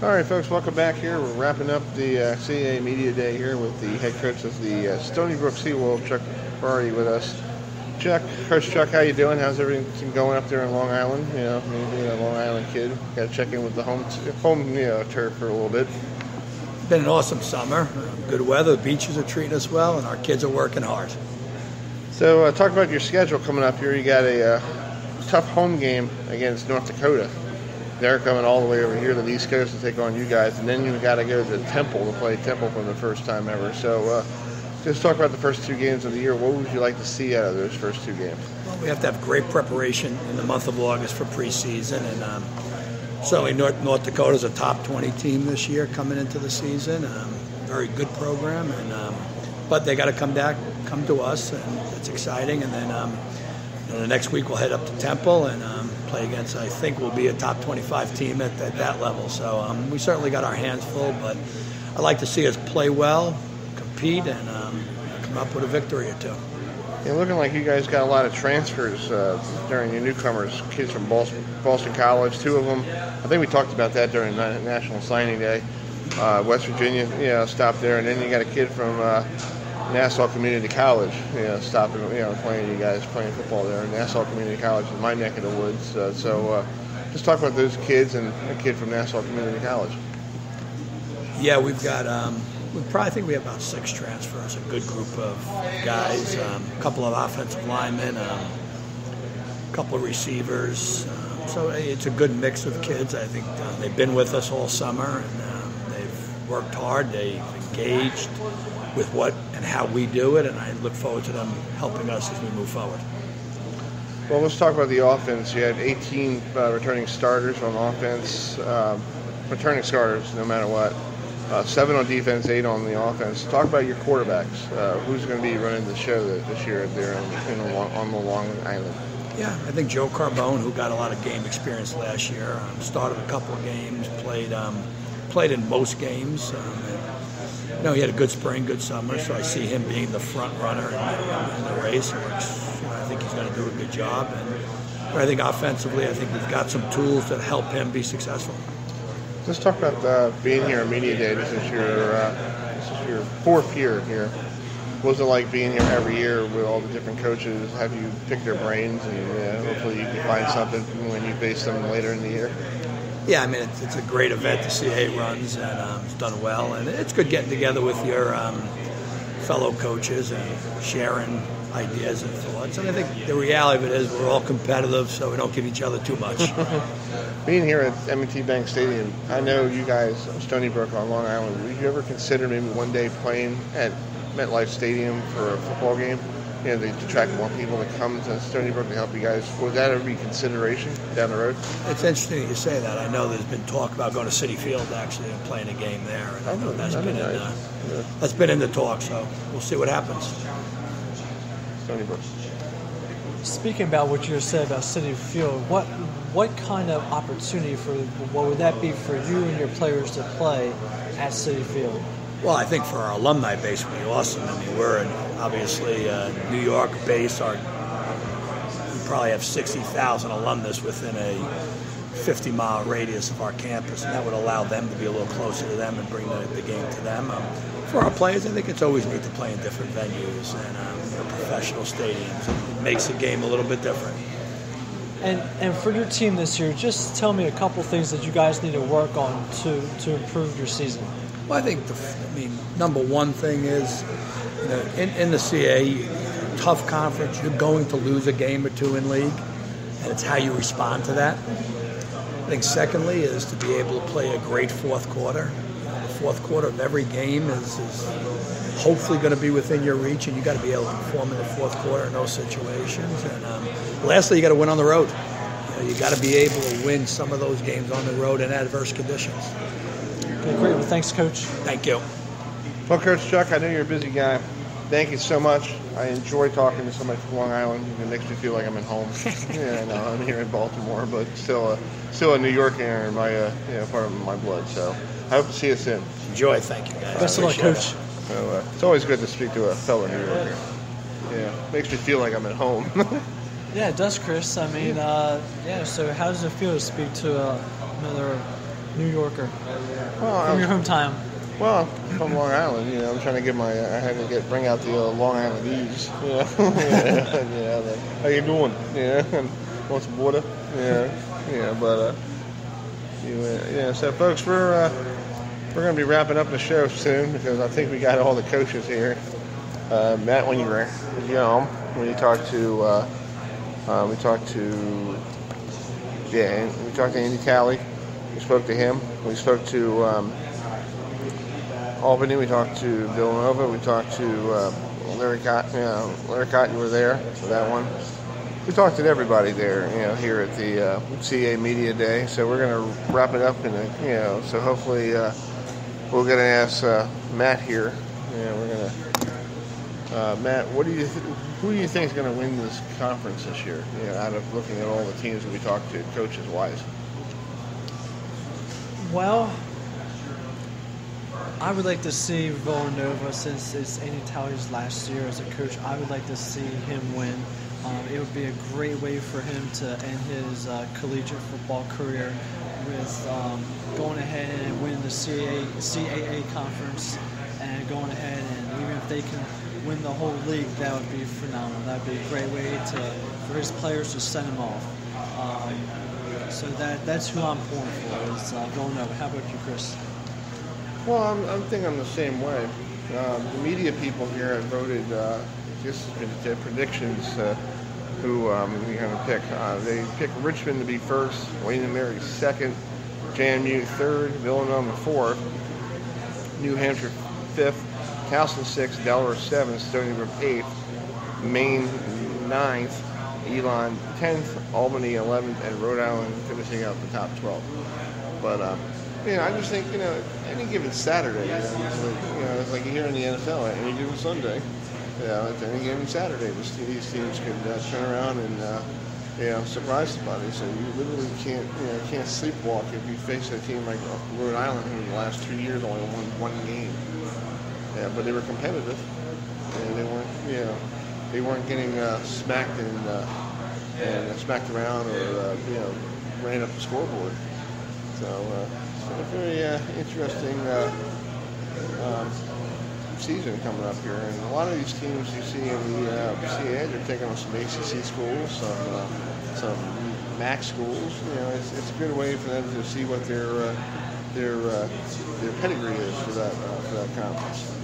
All right, folks, welcome back here. We're wrapping up the CAA Media Day here with the head coach of the Stony Brook Seawolves, Chuck Ferrari, with us. Coach Chuck, how you doing? How's everything going up there in Long Island? You know, me being a Long Island kid, got to check in with the home turf for a little bit. Been an awesome summer. Good weather. The beaches are treating us well, and our kids are working hard. So, talk about your schedule coming up here. You got a tough home game against North Dakota. They're coming all the way over here to the East Coast to take on you guys, and then you got to go to Temple to play Temple for the first time ever. So, just talk about the first two games of the year. What would you like to see out of those first two games? Well, we have to have great preparation in the month of August for preseason, and certainly North Dakota's a top 20 team this year coming into the season. Very good program, and but they got to come to us, and it's exciting. And then the next week we'll head up to Temple and play against, I think, will be a top 25 team at that level. So we certainly got our hands full, but I'd like to see us play well, compete, and come up with a victory or two. Yeah, looking like you guys got a lot of transfers during your newcomers, kids from Boston College, two of them. I think we talked about that during National Signing Day. West Virginia, stopped there, and then you got a kid from Nassau Community College, stopping, playing football there. Nassau Community College is my neck of the woods. So just talk about those kids and a kid from Nassau Community College. Yeah, we've got, I think we have about 6 transfers, a good group of guys, a couple of offensive linemen, a couple of receivers. So it's a good mix of kids. I think they've been with us all summer, and they've worked hard. They've engaged with what and how we do it, and I look forward to them helping us as we move forward. Well, let's talk about the offense. You had 18 returning starters on offense, returning starters no matter what. 7 on defense, 8 on the offense. Talk about your quarterbacks. Who's going to be running the show this year there on the Long Island? Yeah, I think Joe Carbone, who got a lot of game experience last year, started a couple of games, played in most games. He had a good spring, good summer, so I see him being the front runner in the race. I think he's going to do a good job. And I think offensively, I think we've got some tools that help him be successful. Let's talk about being here on Media Day. This is your 4th year here. What was it like being here every year with all the different coaches? Have you picked their brains, and hopefully you can find something when you face them later in the year? Yeah, I mean, it's a great event the CAA runs, and it's done well. And it's good getting together with your fellow coaches and sharing ideas and thoughts. And I think the reality of it is we're all competitive, so we don't give each other too much. Being here at M&T Bank Stadium, I know you guys, Stony Brook on Long Island, would you ever consider maybe one day playing at MetLife Stadium for a football game? To attract more people to come to Stony Brook to help you guys. Would that ever be consideration down the road? It's interesting you say that. I know there's been talk about going to Citi Field actually and playing a game there. And I know that's been in the talk, so we'll see what happens. Stony Brook. Speaking about what you said about Citi Field, what kind of opportunity what would that be for you and your players to play at Citi Field? Well, I think for our alumni base would be awesome. I mean, we're obviously New York base. We probably have 60,000 alumnus within a 50-mile radius of our campus, and that would allow them to be a little closer to them and bring the game to them. For our players, I think it's always neat to play in different venues and professional stadiums. It makes the game a little bit different. And for your team this year, just tell me a couple things that you guys need to work on to improve your season. Well, I think number one thing is, in the CAA, tough conference, you're going to lose a game or two in league, and it's how you respond to that. I think secondly is to be able to play a great fourth quarter. The fourth quarter of every game is hopefully going to be within your reach, and you got to be able to perform in the fourth quarter in those situations. And lastly, you got to win on the road. You got to be able to win some of those games on the road in adverse conditions. Okay, great. Well, thanks, Coach. Thank you. Well, Coach Chuck, I know you're a busy guy. Thank you so much. I enjoy talking to somebody from Long Island. It makes me feel like I'm at home. Yeah, I know. I'm here in Baltimore, but still a New Yorker in my part of my blood. So I hope to see you soon. Enjoy. Thank you, guys. Best of luck, Coach. So it's always good to speak to a fellow New Yorker. Yeah, makes me feel like I'm at home. Yeah, it does, Chris. I mean, so how does it feel to speak to another New Yorker Well, from your hometown. Well, from Long Island, I'm trying to I had to bring out the Long Islandese, how you doing? Want some water? But so folks, we're going to be wrapping up the show soon because I think we got all the coaches here. Matt, when you were young, we talked to Andy Talley. We spoke to him. We spoke to Albany. We talked to Villanova. We talked to Larry Cott. Larry Cott, you were there for that one. We talked to everybody there, here at the CAA Media Day. So we're going to wrap it up, and so hopefully we're going to ask Matt here. We're going to Matt. Who do you think is going to win this conference this year? Out of looking at all the teams that we talked to, coaches wise. Well, I would like to see Villanova, since it's Andy Talley's last year as a coach. I would like to see him win. It would be a great way for him to end his collegiate football career with going ahead and winning the CAA conference and going ahead, and even if they can win the whole league, that would be phenomenal. That would be a great way for his players to send him off. So that's who I'm pulling for, is Villanova. How about you, Chris? Well, I'm thinking I'm the same way. The media people here have voted, just their predictions, who you're going to pick. They picked Richmond to be first, William & Mary second, JMU third, Villanova fourth, New Hampshire fifth, Towson sixth, Delaware seventh, Stony Brook eighth, Maine ninth, Elon 10th, Albany 11th, and Rhode Island finishing out the top 12. But I just think any given Saturday, it's like here in the NFL, any given Sunday, it's any given Saturday, these teams could turn around and surprise somebody. So you literally can't sleepwalk if you face a team like Rhode Island, who in the last 2 years only won one game. But they were competitive, and they weren't getting smacked and smacked around or ran up the scoreboard. So a very interesting season coming up here, and a lot of these teams you see in the CAA, they're taking on some ACC schools, some MAC schools. It's a good way for them to see what their pedigree is for that conference.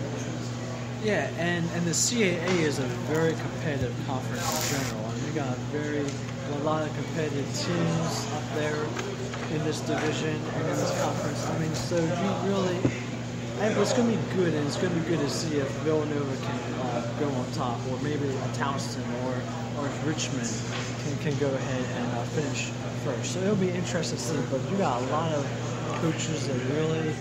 Yeah, and the CAA is a very competitive conference in general. And we got a lot of competitive teams up there in this division and in this conference. I mean, so you really, it's going to be good, and it's going to be good to see if Villanova can go on top, or maybe a Towson or if Richmond can go ahead and finish first. So it'll be interesting to see. But you got a lot of coaches that really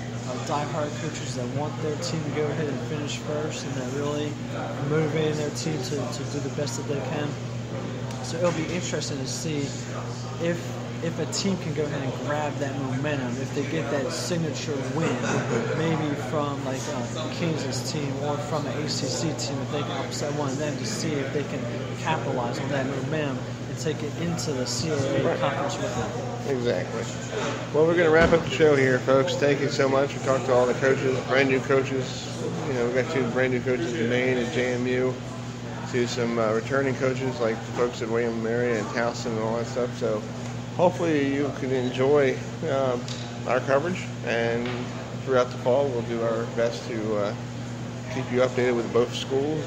diehard coaches that want their team to go ahead and finish first, and that really motivating their team to do the best that they can. So it'll be interesting to see if a team can go ahead and grab that momentum, if they get that signature win, maybe from like a Kansas team or from an ACC team, if they can upset one of them, to see if they can capitalize on that momentum and take it into the CAA conference with them. Exactly. Well, we're going to wrap up the show here, folks. Thank you so much. We talked to all the coaches, brand new coaches. We got 2 brand new coaches in Maine and JMU, to some returning coaches like the folks at William & Mary and Towson and all that stuff. So hopefully you can enjoy our coverage, and throughout the fall we'll do our best to keep you updated with both schools,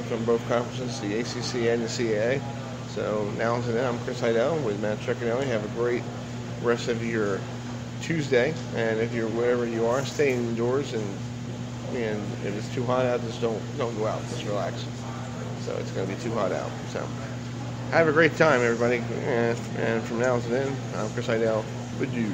from both conferences, the ACC and the CAA. So now until then, I'm Chris Heidel with Matt Cicchinelli. Have a great rest of your Tuesday, and if you're wherever you are, stay indoors, and if it's too hot out, just don't go out. Just relax. So it's going to be too hot out. So have a great time, everybody. And from now until then, I'm Chris Heidel with you.